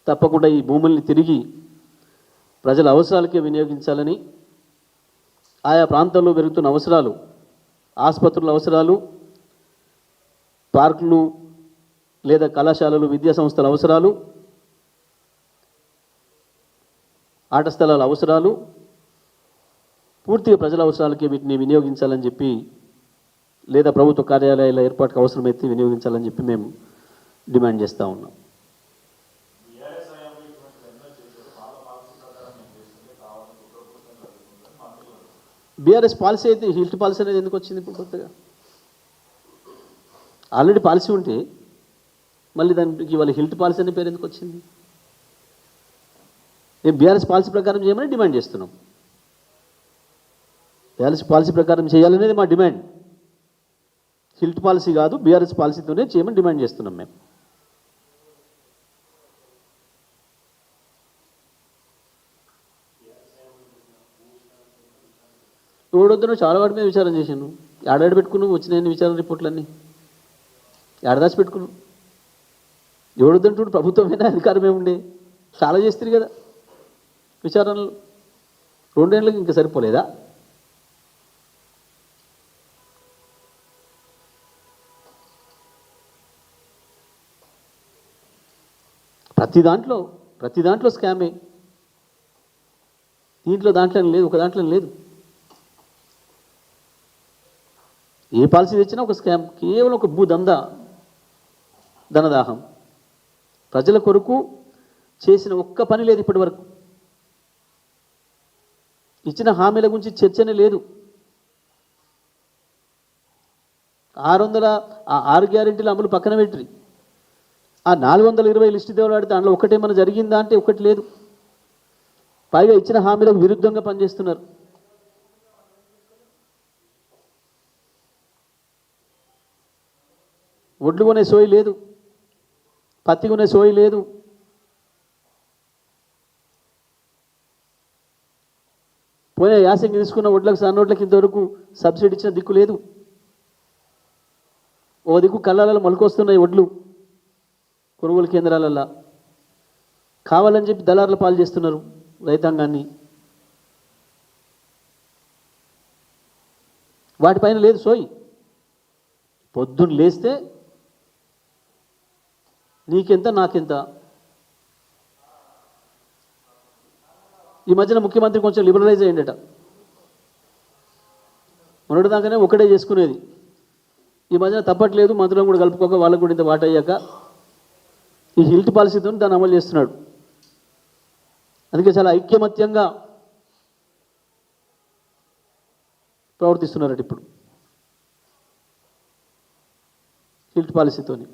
తప్పకుండా ఈ భూముల్ని తిరిగి ప్రజల అవసరాలకే వినియోగించాలని, ఆయా ప్రాంతాల్లో పెరుగుతున్న అవసరాలు, ఆసుపత్రుల అవసరాలు, పార్కులు లేదా కళాశాలలు, విద్యా సంస్థల అవసరాలు, ఆట స్థలాల అవసరాలు, పూర్తిగా ప్రజల అవసరాలకే వీటిని వినియోగించాలని చెప్పి, లేదా ప్రభుత్వ కార్యాలయాల ఏర్పాటుకు అవసరమైతే వినియోగించాలని చెప్పి మేము డిమాండ్ చేస్తూ ఉన్నాం. బీఆర్ఎస్ పాలసీ అయితే హిల్ట్ పాలసీ అనేది ఎందుకు వచ్చింది ఇప్పుడు కొత్తగా? ఆల్రెడీ పాలసీ ఉంటే మళ్ళీ దానికి వాళ్ళ హిల్ట్ పాలసీ అనే పేరు ఎందుకు వచ్చింది? మేము బీఆర్ఎస్ పాలసీ ప్రకారం చేయమని డిమాండ్ చేస్తున్నాం. బీఆర్ఎస్ పాలసీ ప్రకారం చేయాలనేది మా డిమాండ్. హిల్ట్ పాలసీ కాదు, బీఆర్ఎస్ పాలసీతోనే చేయమని డిమాండ్ చేస్తున్నాం మేము. ఎవడొద్దునో చాలా వాటి మీద విచారం చేశాను. ఏడాడు పెట్టుకున్నావు వచ్చినాయని విచారణ రిపోర్ట్లన్నీ ఏడదాచి పెట్టుకున్నావు. ఎవడొద్దంటూ ప్రభుత్వమైనా అధికారమే ఉండే చాలా చేస్తుంది కదా విచారణలు. 2 ఏళ్ళకి ఇంకా సరిపోలేదా? ప్రతి దాంట్లో స్కామే. దాంట్లో లేదు, ఒక దాంట్లో లేదు. ఏ పాలసీ తెచ్చినా ఒక స్కామ్, కేవలం ఒక భూదందా, ధనదాహం. ప్రజల కొరకు చేసిన ఒక్క పని లేదు ఇప్పటి వరకు. ఇచ్చిన హామీల గురించి చర్చనే లేదు. 6 గ్యారెంటీల అమలు పక్కన పెట్టి ఆ 420 లిస్టు దేవులాడితే అందులో ఒకటేమైనా జరిగిందా అంటే ఒకటి లేదు. పైగా ఇచ్చిన హామీలకు విరుద్ధంగా పనిచేస్తున్నారు. ఒడ్లు కొనే సోయి లేదు, పత్తి కొనే సోయి లేదు. పోయిన యాసంగి తీసుకున్న ఒడ్లకు సన్నోట్లకి ఇంతవరకు సబ్సిడీ ఇచ్చిన దిక్కు లేదు. ఓ దిక్కు కళ్ళాలలో మొలకొస్తున్నాయి ఒడ్లు కొనుగోలు కేంద్రాలల్లో. కావాలని చెప్పి దళారుల పాలు చేస్తున్నారు రైతాంగాన్ని. వాటిపైన లేదు సోయి. పొద్దున్న లేస్తే నీకెంత నాకెంత. ఈ మధ్యన ముఖ్యమంత్రి కొంచెం లిబరలైజ్ అయ్యిందట. మొన్నటిదాకానే ఒకటే చేసుకునేది. ఈ మధ్యన తప్పట్లేదు, మంత్రులను కూడా కలుపుకోక వాళ్ళకు కూడా ఇంత వాట అయ్యాక ఈ హిల్ట్ పాలసీతో దాన్ని అమలు చేస్తున్నాడు. అందుకే చాలా ఐక్యమత్యంగా ప్రవర్తిస్తున్నారట ఇప్పుడు హిల్ట్ పాలసీతోని.